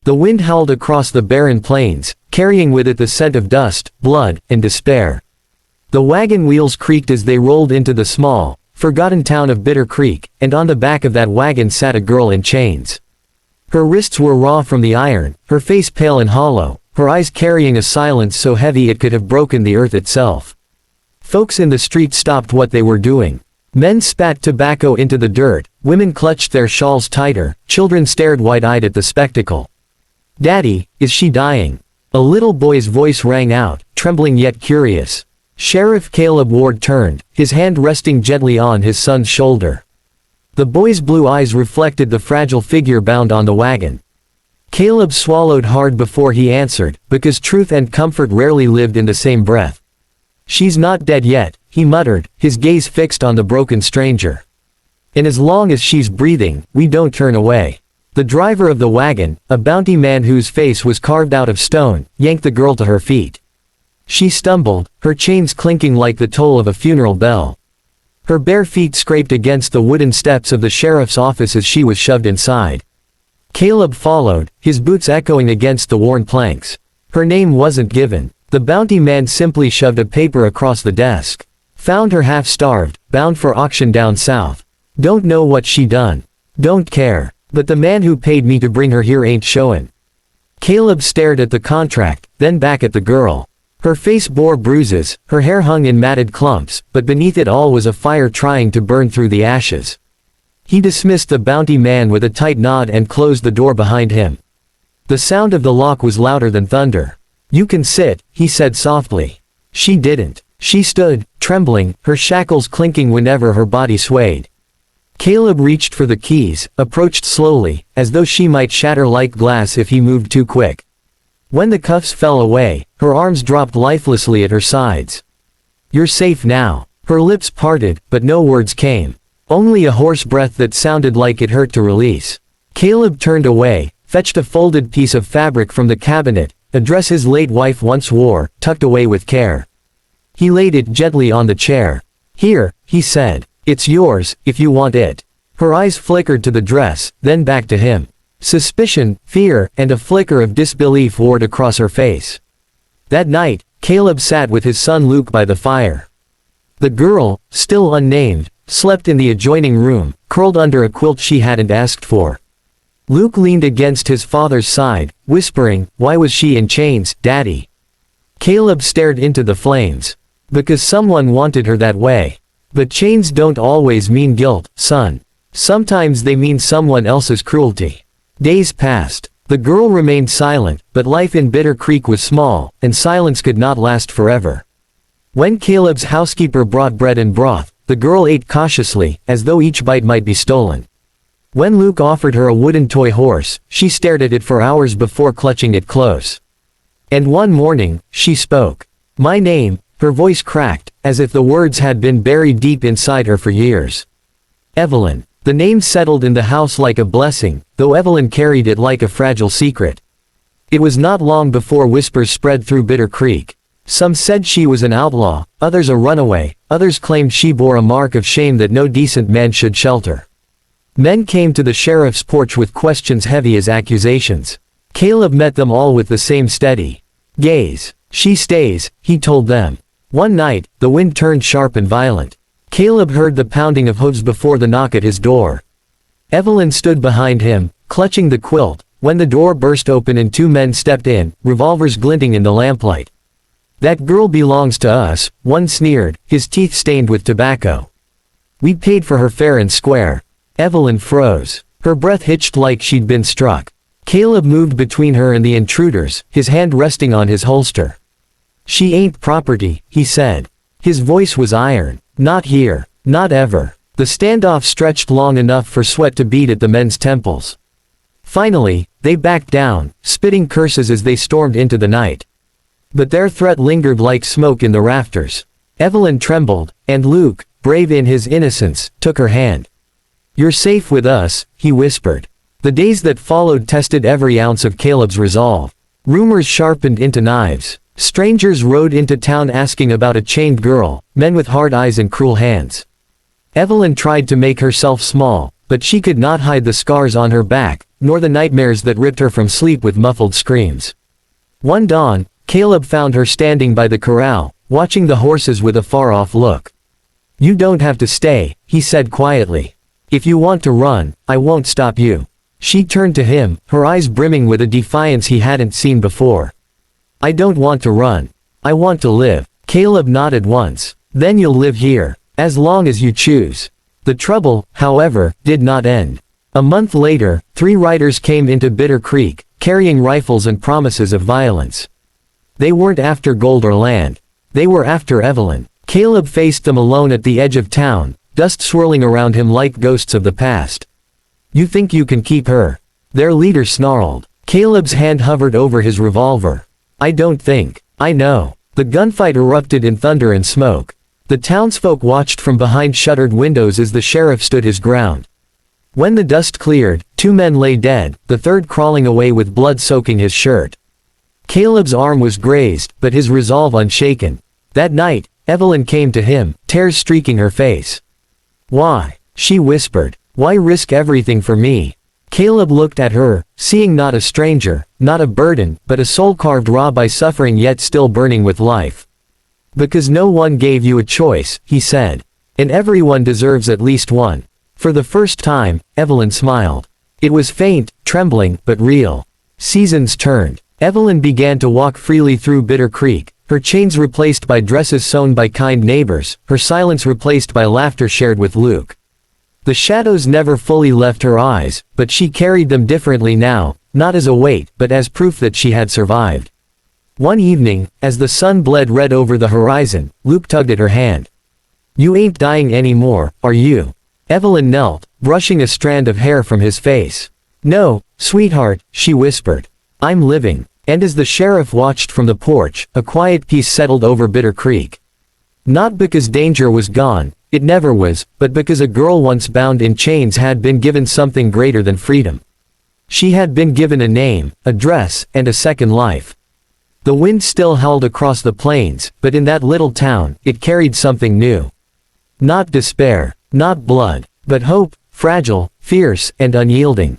The wind howled across the barren plains, carrying with it the scent of dust, blood, and despair. The wagon wheels creaked as they rolled into the small, forgotten town of Bitter Creek, and on the back of that wagon sat a girl in chains. Her wrists were raw from the iron, her face pale and hollow, her eyes carrying a silence so heavy it could have broken the earth itself. Folks in the street stopped what they were doing. Men spat tobacco into the dirt, women clutched their shawls tighter, children stared wide-eyed at the spectacle. "Daddy, is she dying?" A little boy's voice rang out, trembling yet curious. Sheriff Caleb Ward turned, his hand resting gently on his son's shoulder. The boy's blue eyes reflected the fragile figure bound on the wagon. Caleb swallowed hard before he answered, because truth and comfort rarely lived in the same breath. "She's not dead yet," he muttered, his gaze fixed on the broken stranger. "And as long as she's breathing, we don't turn away." The driver of the wagon, a bounty man whose face was carved out of stone, yanked the girl to her feet. She stumbled, her chains clinking like the toll of a funeral bell. Her bare feet scraped against the wooden steps of the sheriff's office as she was shoved inside. Caleb followed, his boots echoing against the worn planks. Her name wasn't given. The bounty man simply shoved a paper across the desk. "Found her half-starved, bound for auction down south. Don't know what she done. Don't care. But the man who paid me to bring her here ain't showin'." Caleb stared at the contract, then back at the girl. Her face bore bruises, her hair hung in matted clumps, but beneath it all was a fire trying to burn through the ashes. He dismissed the bounty man with a tight nod and closed the door behind him. The sound of the lock was louder than thunder. "You can sit," he said softly. She didn't. She stood, trembling, her shackles clinking whenever her body swayed. Caleb reached for the keys, approached slowly, as though she might shatter like glass if he moved too quick. When the cuffs fell away, her arms dropped lifelessly at her sides. "You're safe now." Her lips parted, but no words came. Only a hoarse breath that sounded like it hurt to release. Caleb turned away, fetched a folded piece of fabric from the cabinet, a dress his late wife once wore, tucked away with care. He laid it gently on the chair. "Here," he said. "It's yours, if you want it." Her eyes flickered to the dress, then back to him. Suspicion, fear, and a flicker of disbelief warred across her face. That night, Caleb sat with his son Luke by the fire. The girl, still unnamed, slept in the adjoining room, curled under a quilt she hadn't asked for. Luke leaned against his father's side, whispering, "Why was she in chains, Daddy?" Caleb stared into the flames. "Because someone wanted her that way. But chains don't always mean guilt, son. Sometimes they mean someone else's cruelty." Days passed. The girl remained silent, but life in Bitter Creek was small, and silence could not last forever. When Caleb's housekeeper brought bread and broth, the girl ate cautiously, as though each bite might be stolen. When Luke offered her a wooden toy horse, she stared at it for hours before clutching it close. And one morning, she spoke. "My name," her voice cracked, as if the words had been buried deep inside her for years. "Evelyn." The name settled in the house like a blessing, though Evelyn carried it like a fragile secret. It was not long before whispers spread through Bitter Creek. Some said she was an outlaw, others a runaway, others claimed she bore a mark of shame that no decent man should shelter. Men came to the sheriff's porch with questions heavy as accusations. Caleb met them all with the same steady gaze. "She stays," he told them. One night, the wind turned sharp and violent. Caleb heard the pounding of hooves before the knock at his door. Evelyn stood behind him, clutching the quilt, when the door burst open and two men stepped in, revolvers glinting in the lamplight. "That girl belongs to us," one sneered, his teeth stained with tobacco. "We paid for her fair and square." Evelyn froze. Her breath hitched like she'd been struck. Caleb moved between her and the intruders, his hand resting on his holster. "She ain't property," he said. His voice was iron. "Not here. Not ever." The standoff stretched long enough for sweat to bead at the men's temples. Finally, they backed down, spitting curses as they stormed into the night. But their threat lingered like smoke in the rafters. Evelyn trembled, and Luke, brave in his innocence, took her hand. "You're safe with us," he whispered. The days that followed tested every ounce of Caleb's resolve. Rumors sharpened into knives. Strangers rode into town asking about a chained girl, men with hard eyes and cruel hands. Evelyn tried to make herself small, but she could not hide the scars on her back, nor the nightmares that ripped her from sleep with muffled screams. One dawn, Caleb found her standing by the corral, watching the horses with a far-off look. "You don't have to stay," he said quietly. "If you want to run, I won't stop you." She turned to him, her eyes brimming with a defiance he hadn't seen before. "I don't want to run. I want to live." Caleb nodded once. "Then you'll live here. As long as you choose." The trouble, however, did not end. A month later, 3 riders came into Bitter Creek, carrying rifles and promises of violence. They weren't after gold or land. They were after Evelyn. Caleb faced them alone at the edge of town, dust swirling around him like ghosts of the past. "You think you can keep her?" their leader snarled. Caleb's hand hovered over his revolver. "I don't think. I know." The gunfight erupted in thunder and smoke. The townsfolk watched from behind shuttered windows as the sheriff stood his ground. When the dust cleared, 2 men lay dead, the third crawling away with blood soaking his shirt. Caleb's arm was grazed, but his resolve unshaken. That night, Evelyn came to him, tears streaking her face. "Why?" she whispered. "Why risk everything for me?" Caleb looked at her, seeing not a stranger, not a burden, but a soul carved raw by suffering yet still burning with life. "Because no one gave you a choice," he said. "And everyone deserves at least one." For the first time, Evelyn smiled. It was faint, trembling, but real. Seasons turned. Evelyn began to walk freely through Bitter Creek, her chains replaced by dresses sewn by kind neighbors, her silence replaced by laughter shared with Luke. The shadows never fully left her eyes, but she carried them differently now, not as a weight, but as proof that she had survived. One evening, as the sun bled red over the horizon, Luke tugged at her hand. "You ain't dying anymore, are you?" Evelyn knelt, brushing a strand of hair from his face. "No, sweetheart," she whispered. "I'm living." And as the sheriff watched from the porch, a quiet peace settled over Bitter Creek. Not because danger was gone, it never was, but because a girl once bound in chains had been given something greater than freedom. She had been given a name, a dress, and a second life. The wind still howled across the plains, but in that little town, it carried something new. Not despair, not blood, but hope, fragile, fierce, and unyielding.